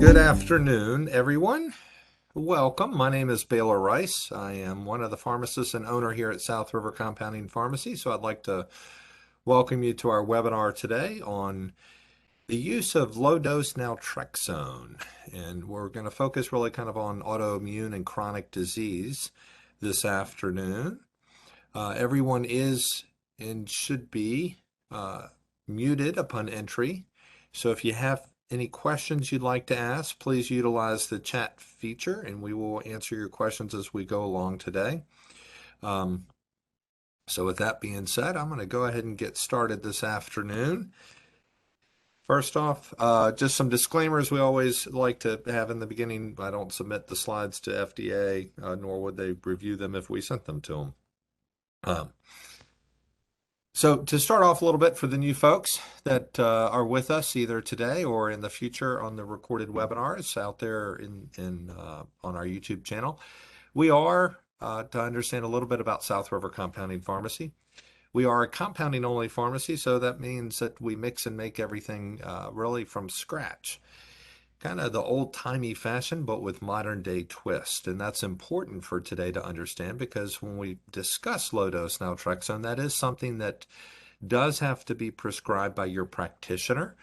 Good afternoon, everyone. Welcome. My name is Baylor Rice. I am one of the pharmacists and owner here at South River Compounding Pharmacy. So I'd like to welcome you to our webinar today on the use of low dose naltrexone. And we're going to focus really kind of on autoimmune and chronic disease this afternoon. Everyone is and should be muted upon entry. So if you have any questions you'd like to ask, please utilize the chat feature and we will answer your questions as we go along today. So with that being said, I'm going to go ahead and get started this afternoon. First off, just some disclaimers we always like to have in the beginning. I don't submit the slides to FDA, nor would they review them if we sent them to them. So to start off a little bit for the new folks that are with us either today or in the future on the recorded webinars out there on our YouTube channel, we are, to understand a little bit about South River Compounding Pharmacy, we are a compounding only pharmacy, so that means that we mix and make everything really from scratch. Kind of the old-timey fashion, but with modern day twist. And that's important for today to understand because when we discuss low-dose naltrexone, that is something that does have to be prescribed by your practitioner.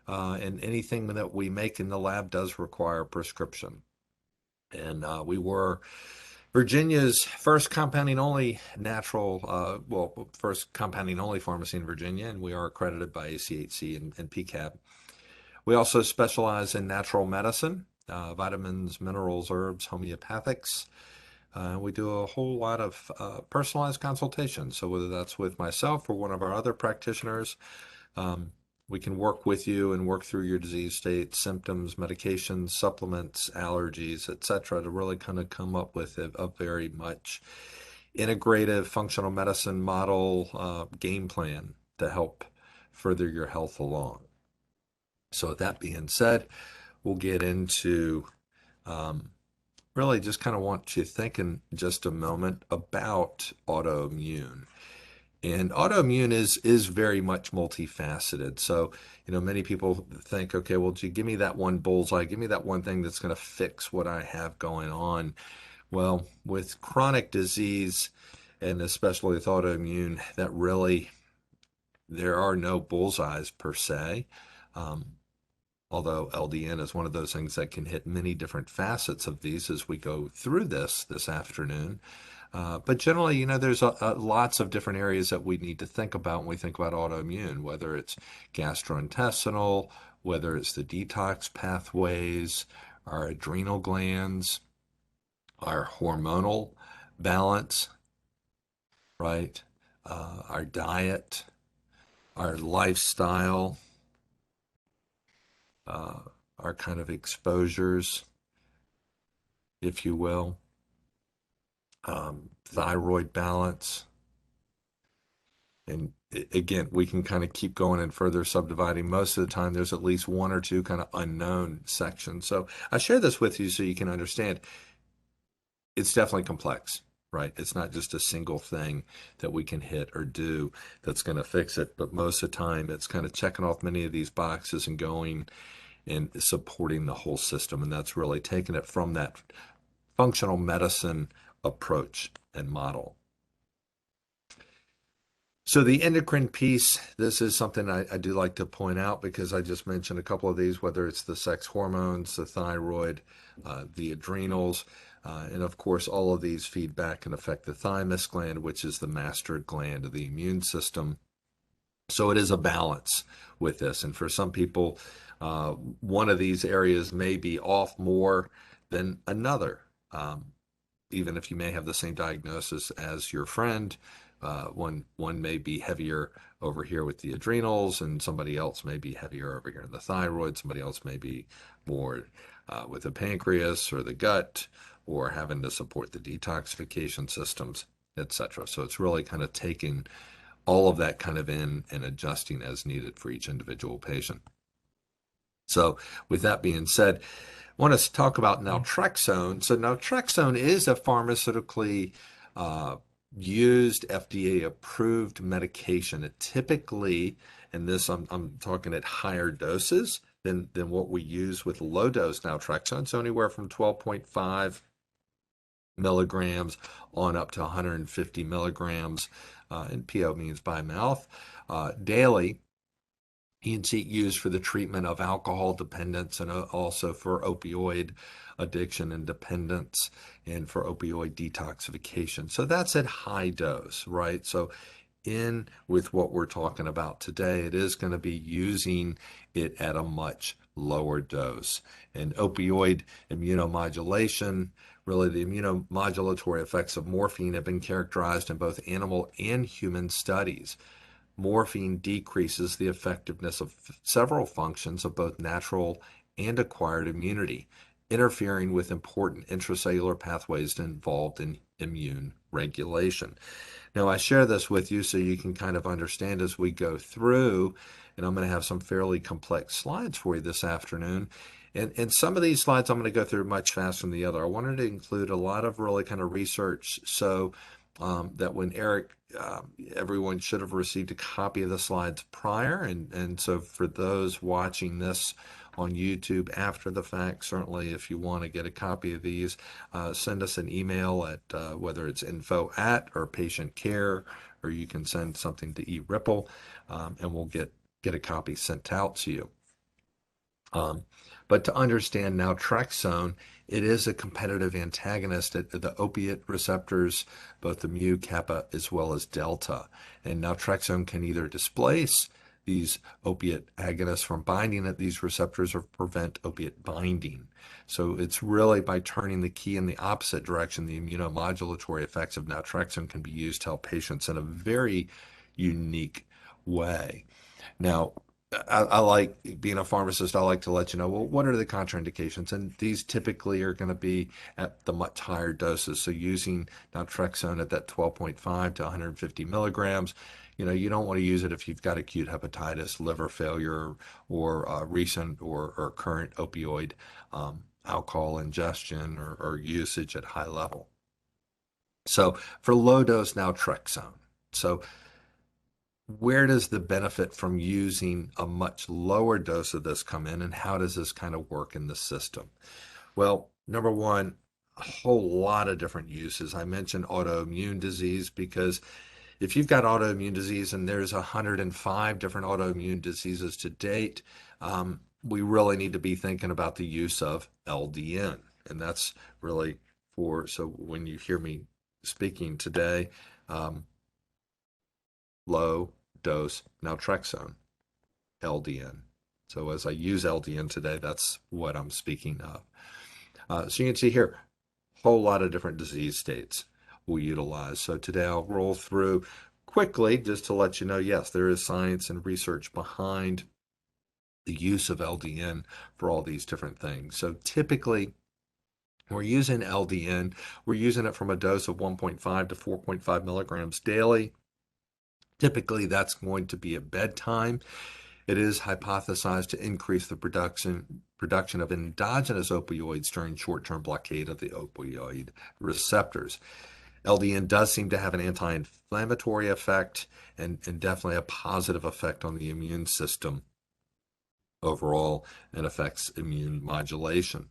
And anything that we make in the lab does require prescription. And we were Virginia's first compounding only first compounding only pharmacy in Virginia, and we are accredited by ACHC and PCAB. We also specialize in natural medicine, vitamins, minerals, herbs, homeopathics. We do a whole lot of personalized consultations. So whether that's with myself or one of our other practitioners, we can work with you and work through your disease state, symptoms, medications, supplements, allergies, etc., to really kind of come up with a very much integrative functional medicine model game plan to help further your health along. So with that being said, we'll get into really just kind of want you to think in just a moment about autoimmune. And autoimmune is very much multifaceted. So, many people think, okay, well, gee, give me that one bullseye, give me that one thing that's going to fix what I have going on. Well, with chronic disease, and especially with autoimmune, there are no bullseyes per se. Although LDN is one of those things that can hit many different facets of these as we go through this afternoon. But generally, there's lots of different areas that we need to think about when we think about autoimmune, whether it's gastrointestinal, whether it's the detox pathways, our adrenal glands, our hormonal balance, right? Our diet, our lifestyle, our kind of exposures, if you will, thyroid balance. And again, we can kind of keep going and further subdividing. Most of the time, there's at least one or two kind of unknown sections. So I share this with you so you can understand it's definitely complex, right? It's not just a single thing that we can hit or do that's going to fix it. But most of the time, it's kind of checking off many of these boxes and going and supporting the whole system. And that's really taking it from that functional medicine approach and model. So the endocrine piece, this is something I do like to point out because I just mentioned a couple of these, whether it's the sex hormones, the thyroid, the adrenals, and of course all of these feedback can affect the thymus gland, which is the master gland of the immune system. So it is a balance with this. And for some people, one of these areas may be off more than another. Even if you may have the same diagnosis as your friend, one may be heavier over here with the adrenals, and somebody else may be heavier over here in the thyroid. Somebody else may be more with the pancreas or the gut, or having to support the detoxification systems, etc. So it's really kind of taking all of that kind of in and adjusting as needed for each individual patient. So with that being said, I want to talk about naltrexone. So naltrexone is a pharmaceutically used FDA approved medication. It typically, and this I'm talking at higher doses, than what we use with low dose naltrexone. It's anywhere from 12.5 milligrams on up to 150 milligrams, and PO means by mouth, daily. ENC used for the treatment of alcohol dependence and also for opioid addiction and dependence and for opioid detoxification. So that's at high dose, right? So in with what we're talking about today, it is going to be using it at a much lower dose. And opioid immunomodulation, really the immunomodulatory effects of morphine have been characterized in both animal and human studies. Morphine decreases the effectiveness of several functions of both natural and acquired immunity, interfering with important intracellular pathways involved in immune regulation. Now, I share this with you so you can kind of understand as we go through, and I'm going to have some fairly complex slides for you this afternoon. And some of these slides I'm going to go through much faster than the other. I wanted to include a lot of really kind of research so that when Eric, everyone should have received a copy of the slides prior. And so for those watching this on YouTube after the fact, certainly if you want to get a copy of these, send us an email at whether it's info at or patient care, or you can send something to eRipple, and we'll get a copy sent out to you. But to understand naltrexone, it is a competitive antagonist at the opiate receptors, both the mu, kappa, as well as delta. And naltrexone can either displace these opiate agonists from binding at these receptors or prevent opiate binding. So it's really by turning the key in the opposite direction, the immunomodulatory effects of naltrexone can be used to help patients in a very unique way. Now, I like being a pharmacist. I like to let you know, well, what are the contraindications? And these typically are going to be at the much higher doses. So using naltrexone at that 12.5 to 150 milligrams, you don't want to use it if you've got acute hepatitis, liver failure, or recent or current opioid alcohol ingestion or usage at high level. So for low dose naltrexone, so where does the benefit from using a much lower dose of this come in, and how does this kind of work in the system? Well, number one, a whole lot of different uses. I mentioned autoimmune disease because if you've got autoimmune disease, and there's 105 different autoimmune diseases to date, we really need to be thinking about the use of LDN. And that's really so when you hear me speaking today, low dose naltrexone, LDN. So as I use LDN today, that's what I'm speaking of. So you can see here, a whole lot of different disease states we utilize. So today I'll roll through quickly just to let you know, yes, there is science and research behind the use of LDN for all these different things. So typically, we're using LDN, we're using it from a dose of 1.5 to 4.5 milligrams daily. Typically, that's going to be at bedtime. It is hypothesized to increase the production of endogenous opioids during short-term blockade of the opioid receptors. LDN does seem to have an anti-inflammatory effect and definitely a positive effect on the immune system overall, and affects immune modulation.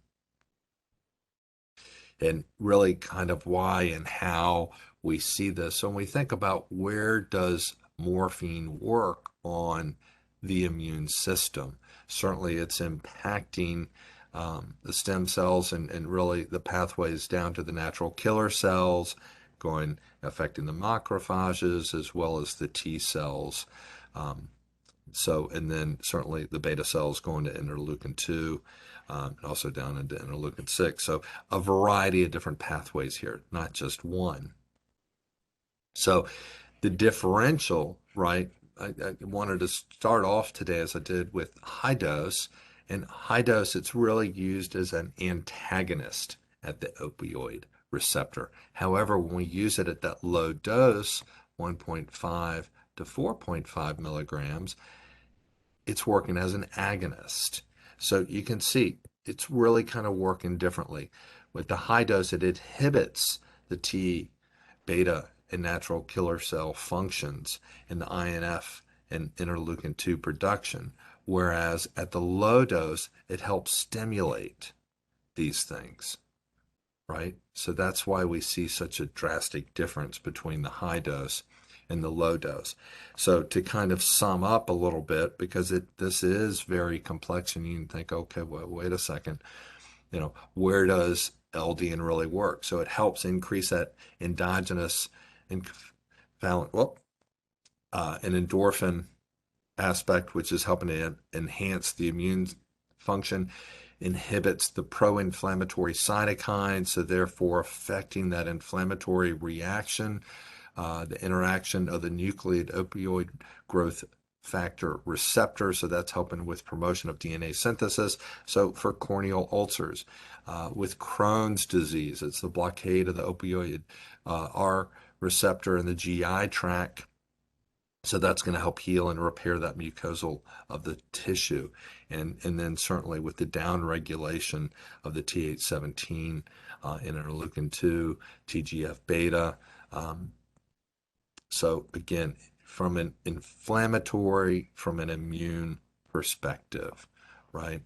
And really kind of why and how we see this. So when we think about where does morphine work on the immune system, certainly it's impacting the stem cells and really the pathways down to the natural killer cells, affecting the macrophages as well as the T cells. And then certainly the beta cells going to interleukin 2, and also down into interleukin 6. So a variety of different pathways here, not just one. So the differential, right? I wanted to start off today as I did with high dose. And high dose, it's really used as an antagonist at the opioid receptor. However, when we use it at that low dose, 1.5 to 4.5 milligrams, it's working as an agonist. So you can see it's really kind of working differently. With the high dose, it inhibits the T, beta, and natural killer cell functions in the INF and interleukin 2 production. whereas at the low dose, it helps stimulate these things, right? So that's why we see such a drastic difference between the high dose and the low dose. So to kind of sum up a little bit, because this is very complex, and you can think, okay, well, wait a second, where does LDN really work? So it helps increase that endogenous and an endorphin aspect, which is helping to enhance the immune function, inhibits the pro-inflammatory cytokines, so therefore affecting that inflammatory reaction, the interaction of the nucleate opioid growth factor receptor, so that's helping with promotion of DNA synthesis. So for corneal ulcers, with Crohn's disease, it's the blockade of the opioid R receptor in the GI tract. So that's going to help heal and repair that mucosal of the tissue. And then certainly with the down regulation of the Th17, interleukin 2, TGF beta. So again, from an inflammatory, from an immune perspective, right?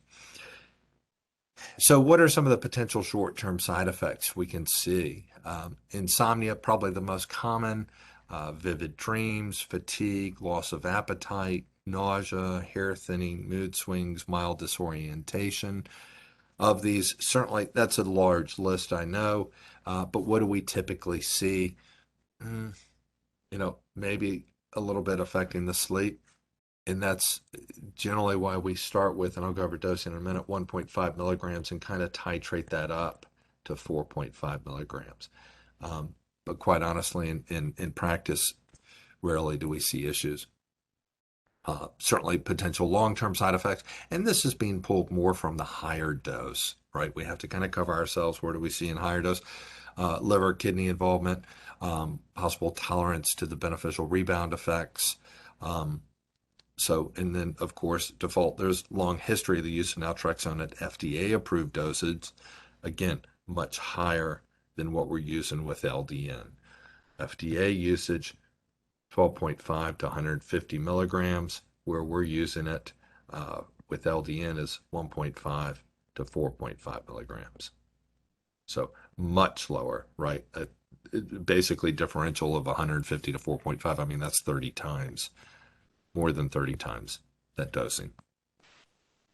So what are some of the potential short-term side effects we can see? Insomnia, probably the most common, vivid dreams, fatigue, loss of appetite, nausea, hair thinning, mood swings, mild disorientation. Of these, certainly that's a large list, I know, but what do we typically see? Mm, maybe a little bit affecting the sleep. And that's generally why we start with, and I'll go over dosing in a minute, 1.5 milligrams and kind of titrate that up to 4.5 milligrams. But quite honestly, in practice, rarely do we see issues. Certainly potential long-term side effects, and this is being pulled more from the higher dose, right? We have to kind of cover ourselves. Where do we see in higher dose? Liver, kidney involvement, possible tolerance to the beneficial rebound effects. And then, of course, default, there's long history of the use of naltrexone at FDA-approved dosage. Again, much higher than what we're using with LDN. FDA usage, 12.5 to 150 milligrams, where we're using it with LDN is 1.5 to 4.5 milligrams. So much lower, right? Basically differential of 150 to 4.5. I mean, that's 30 times. More than 30 times that dosing.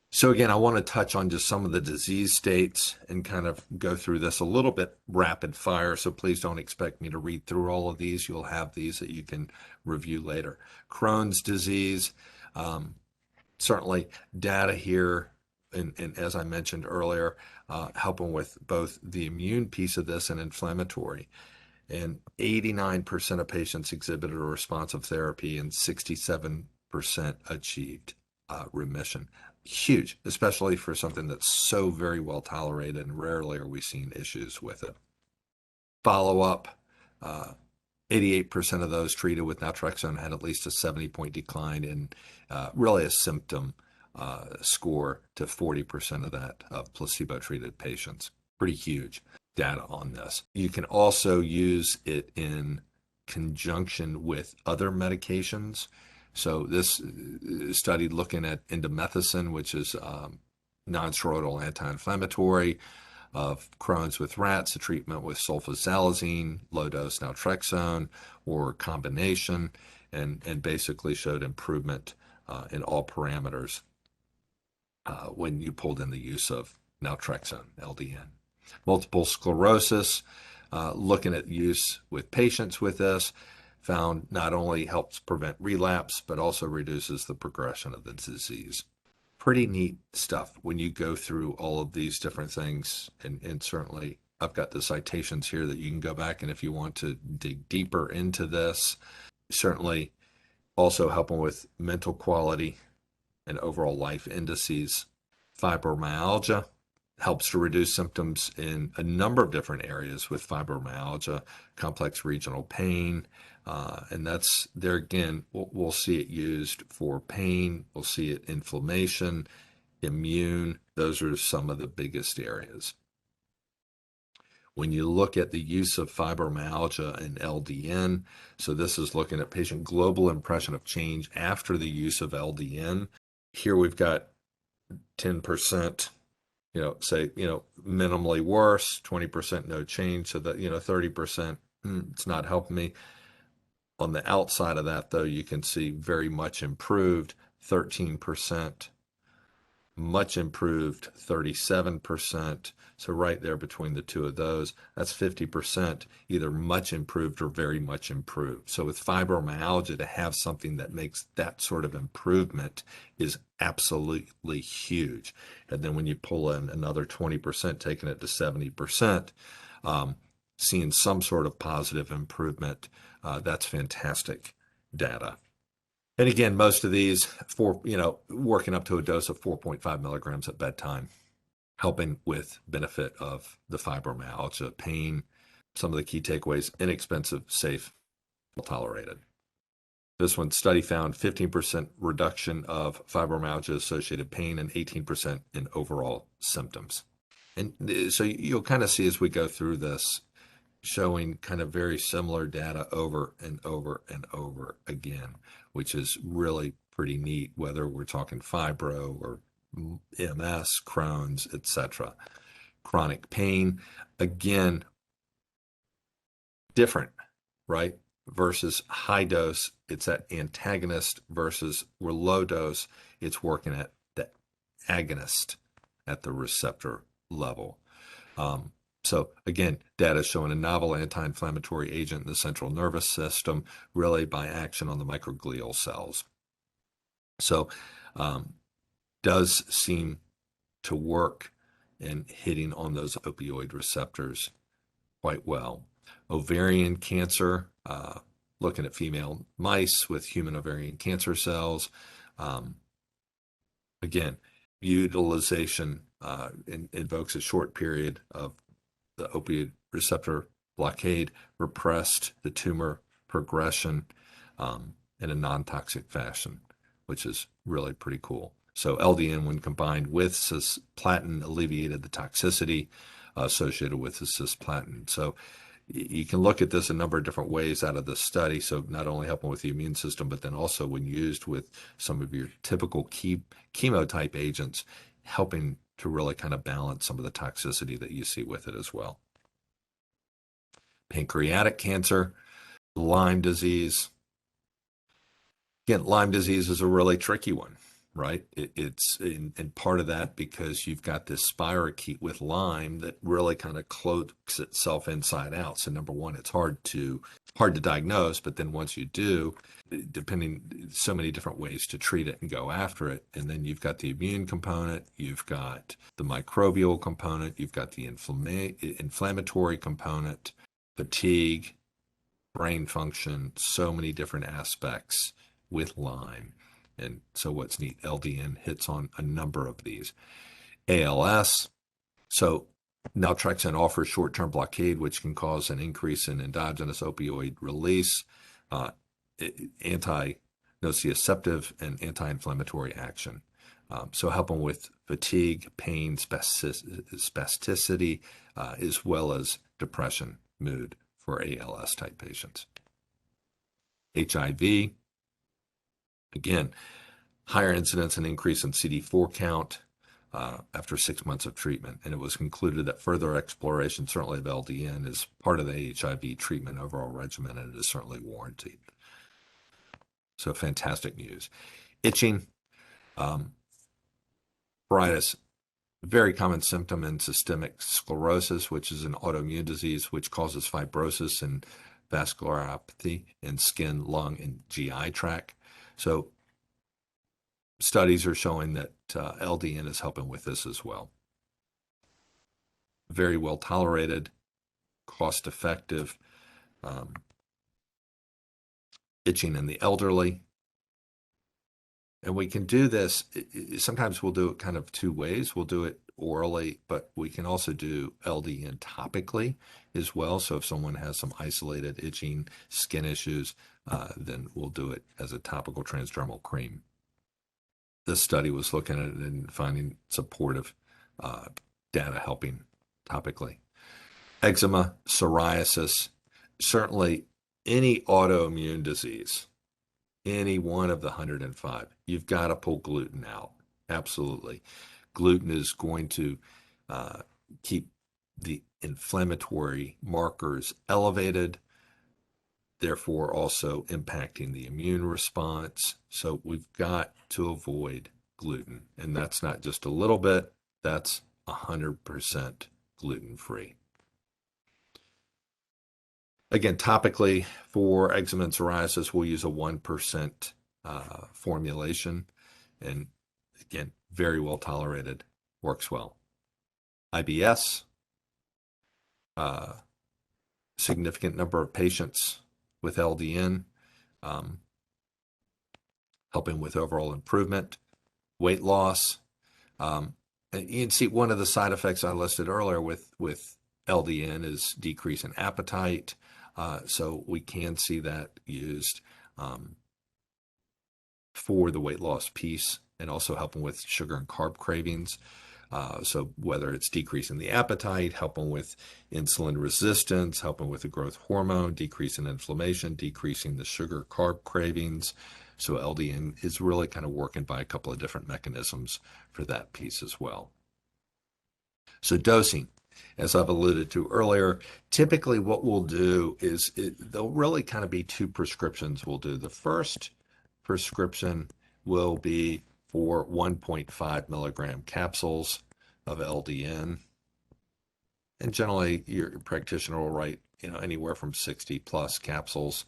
So again, I want to touch on just some of the disease states and kind of go through this a little bit rapid fire. So please don't expect me to read through all of these. You'll have these that you can review later. Crohn's disease, certainly data here, and as I mentioned earlier, helping with both the immune piece of this and inflammatory. And 89% of patients exhibited a responsive therapy and 67% achieved remission. Huge, especially for something that's so very well tolerated, and rarely are we seeing issues with it. Follow-up, 88% of those treated with naltrexone had at least a 70-point decline in really a symptom score to 40% of that of placebo-treated patients. Pretty huge data on this. You can also use it in conjunction with other medications. So this study looking at indomethacin, which is non-steroidal anti-inflammatory of Crohn's with rats, a treatment with sulfasalazine, low-dose naltrexone, or combination, and basically showed improvement in all parameters when you pulled in the use of naltrexone, LDN. Multiple sclerosis, looking at use with patients with this, found not only helps prevent relapse, but also reduces the progression of the disease. Pretty neat stuff when you go through all of these different things. And certainly I've got the citations here that you can go back, and if you want to dig deeper into this, certainly also helping with mental quality and overall life indices. Fibromyalgia helps to reduce symptoms in a number of different areas with fibromyalgia, complex regional pain, and that's there again, we'll see it used for pain, we'll see it inflammation, immune. Those are some of the biggest areas. When you look at the use of fibromyalgia and LDN, so this is looking at patient global impression of change after the use of LDN. Here we've got 10%, say, minimally worse, 20% no change. So that, 30%, it's not helping me. On the outside of that, though, you can see very much improved, 13%, much improved, 37%. So right there between the two of those, that's 50%, either much improved or very much improved. So with fibromyalgia, to have something that makes that sort of improvement is absolutely huge. And then when you pull in another 20%, taking it to 70%, seeing some sort of positive improvement, that's fantastic data. And again, most of these working up to a dose of 4.5 milligrams at bedtime, helping with benefit of the fibromyalgia pain. Some of the key takeaways: inexpensive, safe, well tolerated. This one study found 15% reduction of fibromyalgia associated pain and 18% in overall symptoms. And so you'll kind of see as we go through this, showing kind of very similar data over and over and over again, which is really pretty neat, whether we're talking fibro or MS, Crohn's, etc. Chronic pain, again, different, right? Versus high dose, it's at antagonist, versus we're low dose, it's working at the agonist at the receptor level. So again, data showing a novel anti-inflammatory agent in the central nervous system, really by action on the microglial cells. So does seem to work in hitting on those opioid receptors quite well. Ovarian cancer, looking at female mice with human ovarian cancer cells. Again, utilization invokes a short period of the opioid receptor blockade, repressed the tumor progression in a non-toxic fashion, which is really pretty cool. So LDN, when combined with cisplatin, alleviated the toxicity associated with the cisplatin. So you can look at this a number of different ways out of the study. So not only helping with the immune system, but then also when used with some of your typical chemo type agents, helping to really kind of balance some of the toxicity that you see with it as well. Pancreatic cancer, Lyme disease. Again, Lyme disease is a really tricky one, right? It's in part of that because you've got this spirochete with Lyme that really kind of cloaks itself inside out. So number one, it's hard to diagnose, but then once you do, depending so many different ways to treat it and go after it. And then you've got the immune component, you've got the microbial component, you've got the inflammatory component, fatigue, brain function, so many different aspects with Lyme. And so what's neat, LDN hits on a number of these. ALS, so naltrexone offers short-term blockade, which can cause an increase in endogenous opioid release, anti-nociceptive and anti-inflammatory action. So helping with fatigue, pain, spasticity, as well as depression, mood for ALS type patients. HIV, again, higher incidence and increase in CD4 count after 6 months of treatment. And it was concluded that further exploration, certainly of LDN, is part of the HIV treatment overall regimen, and it is certainly warranted. So fantastic news. Itching, pruritus, very common symptom in systemic sclerosis, which is an autoimmune disease which causes fibrosis and vasculopathy in skin, lung, and GI tract. So studies are showing that LDN is helping with this as well. Very well tolerated, cost effective. Itching in the elderly. And we can do this, sometimes we'll do it kind of two ways. We'll do it orally, but we can also do LDN topically as well. So if someone has some isolated itching skin issues, then we'll do it as a topical transdermal cream. This study was looking at it and finding supportive data helping topically. Eczema, psoriasis, certainly any autoimmune disease any one of the 105. You've got to pull gluten out. Absolutely. Gluten is going to uh, keep the inflammatory markers elevated, therefore also impacting the immune response. So we've got to avoid gluten. And that's not just a little bit, that's 100% gluten-free. Again, topically for eczema and psoriasis, we'll use a 1% formulation. And again, very well tolerated, works well. IBS, significant number of patients with LDN, helping with overall improvement, weight loss. And you can see one of the side effects I listed earlier with LDN is decrease in appetite. So we can see that used for the weight loss piece and also helping with sugar and carb cravings. So whether it's decreasing the appetite, helping with insulin resistance, helping with the growth hormone, decrease in inflammation, decreasing the sugar carb cravings. So LDN is really kind of working by a couple of different mechanisms for that piece as well. So dosing, as I've alluded to earlier, typically what we'll do is there'll really kind of be two prescriptions we'll do. The first prescription will be for 1.5 milligram capsules of LDN. And generally your practitioner will write, anywhere from 60 plus capsules.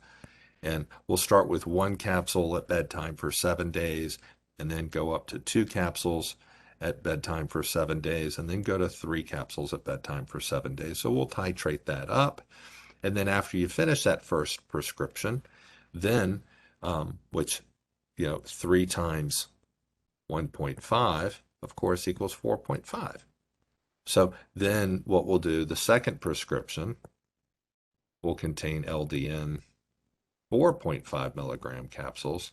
And we'll start with one capsule at bedtime for 7 days, and then go up to 2 capsules at bedtime for 7 days, and then go to 3 capsules at bedtime for 7 days. So we'll titrate that up. And then after you finish that first prescription, then, which, 3 times 1.5, of course, equals 4.5. So then what we'll do, the second prescription will contain LDN 4.5 milligram capsules.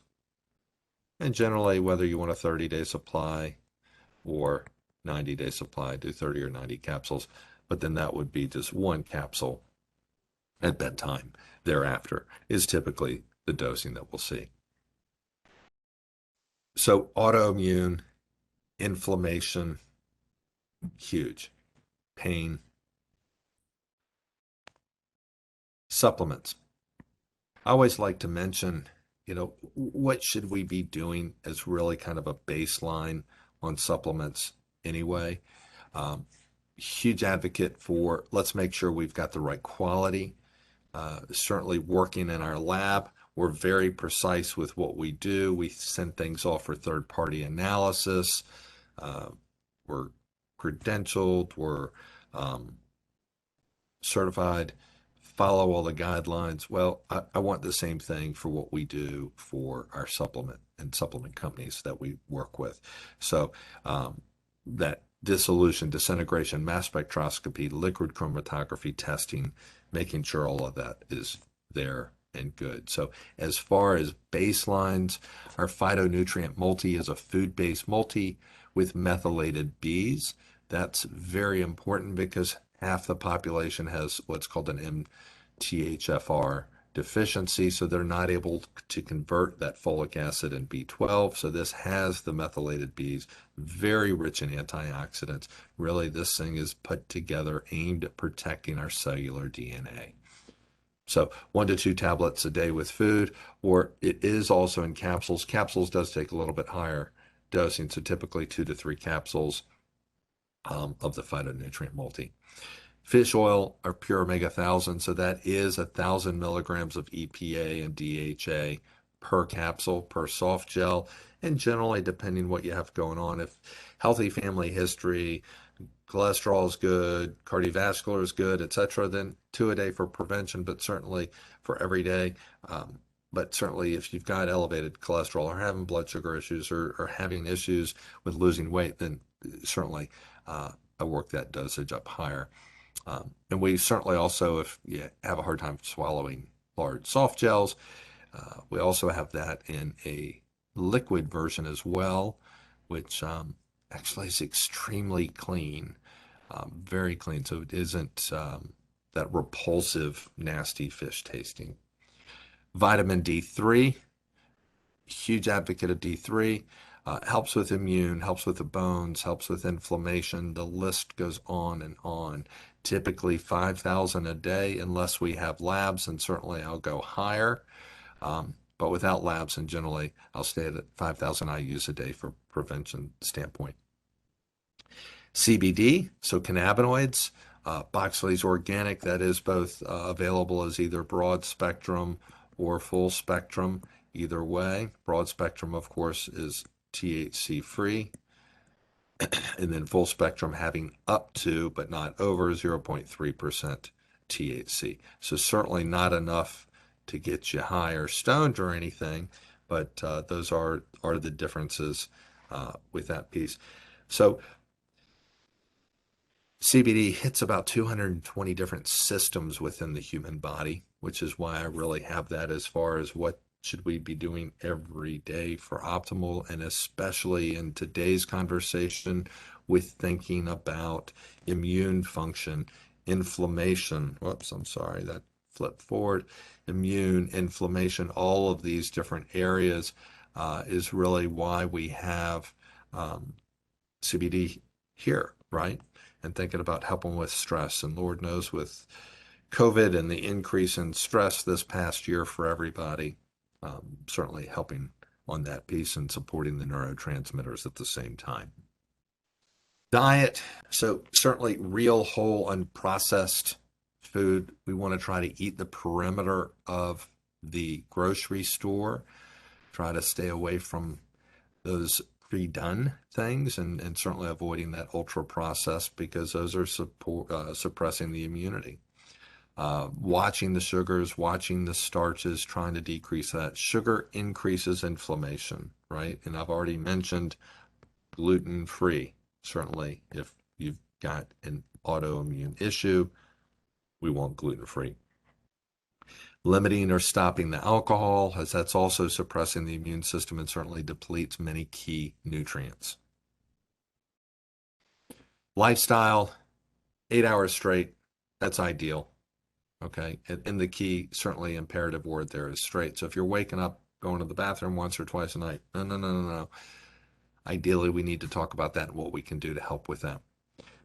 And generally, whether you want a 30-day supply or 90-day supply, do 30 or 90 capsules, but then that would be just one capsule at bedtime thereafter is typically the dosing that we'll see. So autoimmune, inflammation, huge. Pain. Supplements. I always like to mention, what should we be doing as really kind of a baseline on supplements anyway. Huge advocate for let's make sure we've got the right quality. Certainly working in our lab, we're very precise with what we do. We send things off for third-party analysis. We're credentialed, we're certified, follow all the guidelines. Well, I want the same thing for what we do for our supplement and supplement companies that we work with. So that dissolution, disintegration, mass spectroscopy, liquid chromatography testing, making sure all of that is there and good. So as far as baselines, our phytonutrient multi is a food-based multi with methylated Bs. That's very important because half the population has what's called an MTHFR deficiency, so they're not able to convert that folic acid and B12. So this has the methylated Bs, very rich in antioxidants. Really, this thing is put together aimed at protecting our cellular DNA. So 1 to 2 tablets a day with food, or it is also in capsules. Capsules does take a little bit higher dosing, so typically 2 to 3 capsules of the phytonutrient multi. Fish oil are pure omega-1000, so that is 1,000 milligrams of EPA and DHA per capsule, per soft gel, and generally, depending what you have going on, if healthy family history, cholesterol is good, cardiovascular is good, etc., then 2 a day for prevention, but certainly for every day. But certainly if you've got elevated cholesterol or having blood sugar issues or having issues with losing weight, then certainly I work that dosage up higher. And we certainly also, if you have a hard time swallowing large soft gels, we also have that in a liquid version as well, which actually is extremely clean, very clean. So it isn't that repulsive, nasty fish tasting. Vitamin D3, huge advocate of D3. Helps with immune, helps with the bones, helps with inflammation. The list goes on and on. Typically 5,000 a day, unless we have labs, and certainly I'll go higher. But without labs, and generally I'll stay at 5,000 IUs a day for prevention standpoint. CBD, so cannabinoids, Boxley's organic, that is both available as either broad spectrum or full spectrum. Either way, broad spectrum, of course, is THC free, and then full spectrum having up to, but not over, 0.3% THC. So certainly not enough to get you high or stoned or anything, but those are the differences with that piece. So CBD hits about 220 different systems within the human body, which is why I really have that as far as what should we be doing every day for optimal, and especially in today's conversation with thinking about immune function, inflammation. Whoops, I'm sorry, that flipped forward. Immune, inflammation, all of these different areas is really why we have CBD here, right? And thinking about helping with stress. And Lord knows with COVID and the increase in stress this past year for everybody, certainly helping on that piece and supporting the neurotransmitters at the same time. Diet, so certainly real whole unprocessed food. We want to try to eat the perimeter of the grocery store, try to stay away from those pre-done things, and certainly avoiding that ultra processed, because those are suppressing the immunity. Watching the sugars, watching the starches, trying to decrease that. Sugar increases inflammation, right? And I've already mentioned gluten-free. Certainly, if you've got an autoimmune issue, we want gluten-free. Limiting or stopping the alcohol, as that's also suppressing the immune system and certainly depletes many key nutrients. Lifestyle, 8 hours straight, that's ideal. Okay, and the key, certainly imperative word there is straight. So if you're waking up, going to the bathroom once or twice a night, no. Ideally, we need to talk about that and what we can do to help with that.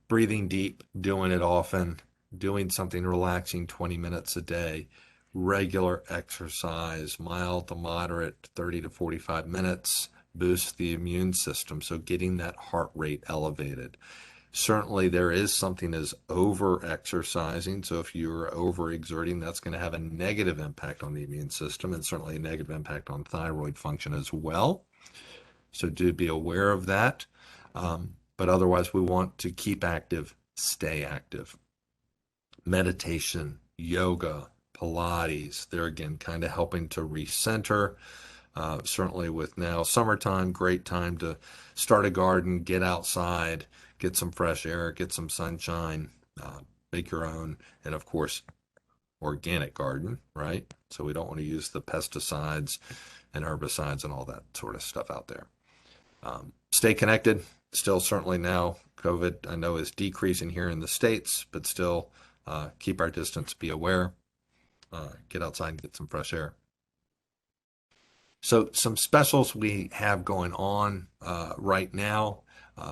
Breathing deep, doing it often, doing something relaxing 20 minutes a day, regular exercise, mild to moderate, 30 to 45 minutes, boosts the immune system. So getting that heart rate elevated. Certainly there is something as over-exercising. So if you're overexerting, that's going to have a negative impact on the immune system, and certainly a negative impact on thyroid function as well. So do be aware of that. But otherwise, we want to keep active, stay active. Meditation, yoga, Pilates, they're again kind of helping to recenter. Certainly with now summertime, great time to start a garden, get outside, get some fresh air, get some sunshine, make your own, and of course, organic garden, right? So we don't want to use the pesticides and herbicides and all that sort of stuff out there. Stay connected. Still, certainly now, COVID, I know, is decreasing here in the States, but still keep our distance, be aware, get outside and get some fresh air. So some specials we have going on right now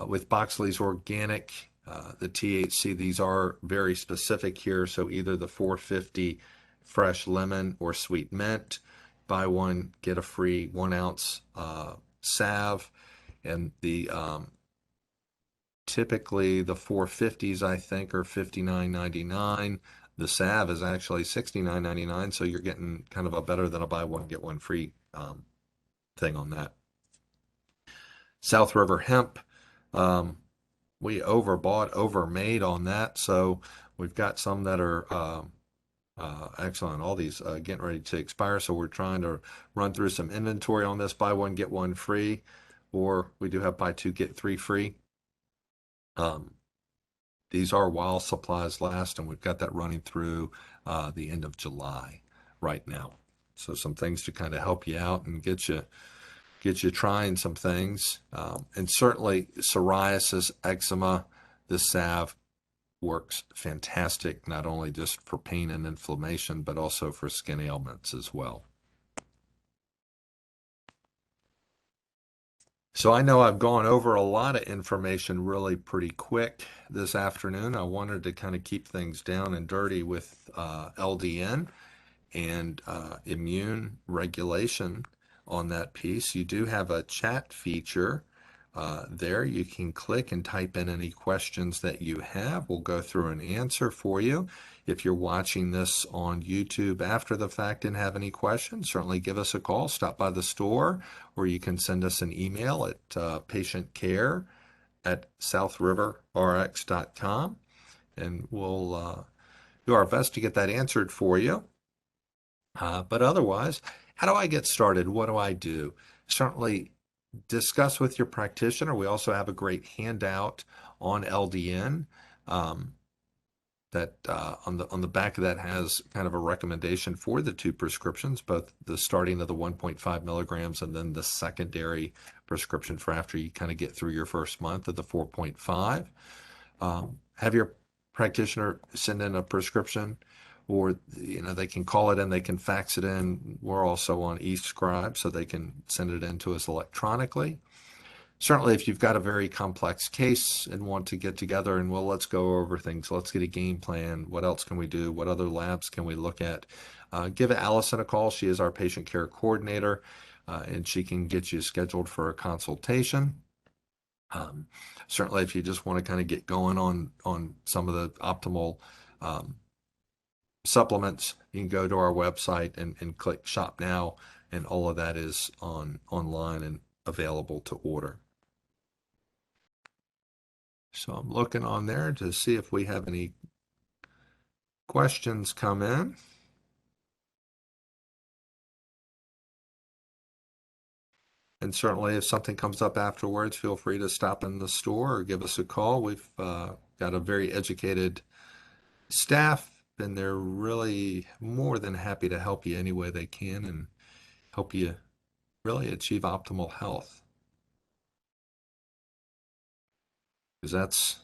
with Boxley's Organic, the THC, these are very specific here. So either the 450 fresh lemon or sweet mint, buy one, get a free 1 ounce salve. And the typically the 450s, I think, are $59.99. The salve is actually $69.99, so you're getting kind of a better than a buy one get one free thing on that. South River Hemp, we overbought, overmade on that, so we've got some that are excellent. All these getting ready to expire, so we're trying to run through some inventory on this. Buy one get one free, or we do have buy two get three free. These are while supplies last, and we've got that running through the end of July right now. So some things to kind of help you out and get you trying some things. And certainly psoriasis, eczema, the salve works fantastic, not only just for pain and inflammation, but also for skin ailments as well. So I know I've gone over a lot of information really pretty quick this afternoon. I wanted to kind of keep things down and dirty with LDN and immune regulation on that piece. You do have a chat feature there. You can click and type in any questions that you have. We'll go through and answer for you. If you're watching this on YouTube after the fact and have any questions, certainly give us a call, stop by the store, or you can send us an email at patientcare@southriverrx.com, and we'll do our best to get that answered for you. But otherwise, how do I get started? What do I do? Certainly discuss with your practitioner. We also have a great handout on LDN that on the back of that has kind of a recommendation for the two prescriptions, both the starting of the 1.5 milligrams and then the secondary prescription for after you kind of get through your first month of the 4.5. Have your practitioner send in a prescription, or they can call it in, they can fax it in. We're also on eScribe, so they can send it in to us electronically. Certainly, if you've got a very complex case and want to get together and, well, let's go over things, let's get a game plan, what else can we do, what other labs can we look at, give Allison a call. She is our patient care coordinator, and she can get you scheduled for a consultation. Certainly, if you just want to kind of get going on some of the optimal supplements, you can go to our website and click Shop Now, and all of that is online and available to order. So I'm looking on there to see if we have any questions come in. And certainly if something comes up afterwards, feel free to stop in the store or give us a call. We've got a very educated staff, and they're really more than happy to help you any way they can and help you really achieve optimal health. Because that's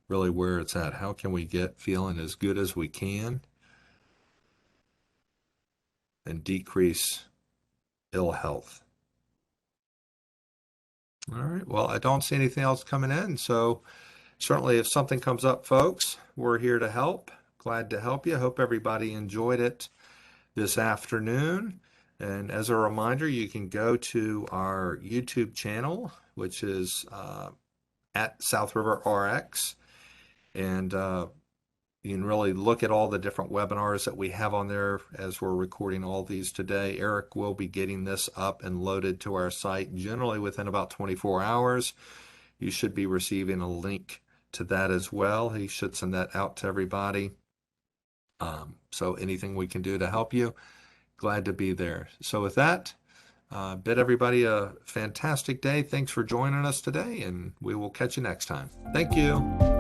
really where it's at. How can we get feeling as good as we can and decrease ill health? All right. Well, I don't see anything else coming in. So certainly if something comes up, folks, we're here to help. Glad to help you. Hope everybody enjoyed it this afternoon. And as a reminder, you can go to our YouTube channel, which is at South River RX. And you can really look at all the different webinars that we have on there as we're recording all these today. Eric will be getting this up and loaded to our site generally within about 24 hours. You should be receiving a link to that as well. He should send that out to everybody. So anything we can do to help you, glad to be there. So with that, bid everybody a fantastic day. Thanks for joining us today, and we will catch you next time. Thank you.